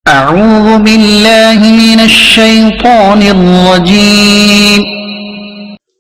أعوذ بالله من الشيطان الرجيم।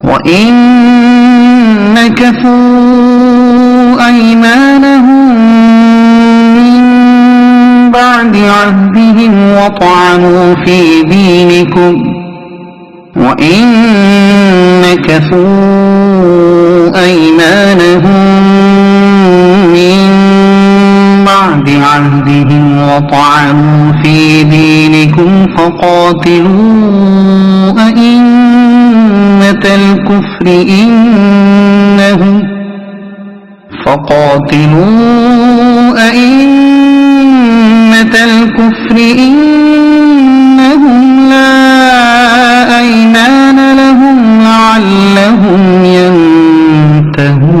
وإن نكثوا أيمانهم من بعد عهدهم وطعنوا في دينكم وإن نكثوا أيمانهم من بعد عهدهم وطعنوا في دينكم فقاتلوا أئمة الكفر إنهم لا أيمان لهم لعلهم ينتهون।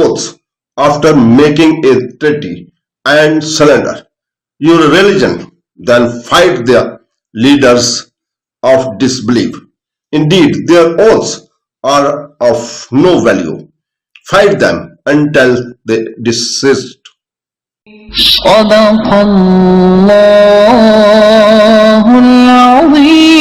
oaths after making a treaty and surrender your religion, then fight their leaders of disbelief. Indeed, their oaths are of no value. Fight them until they desist. صدق الله العظيم।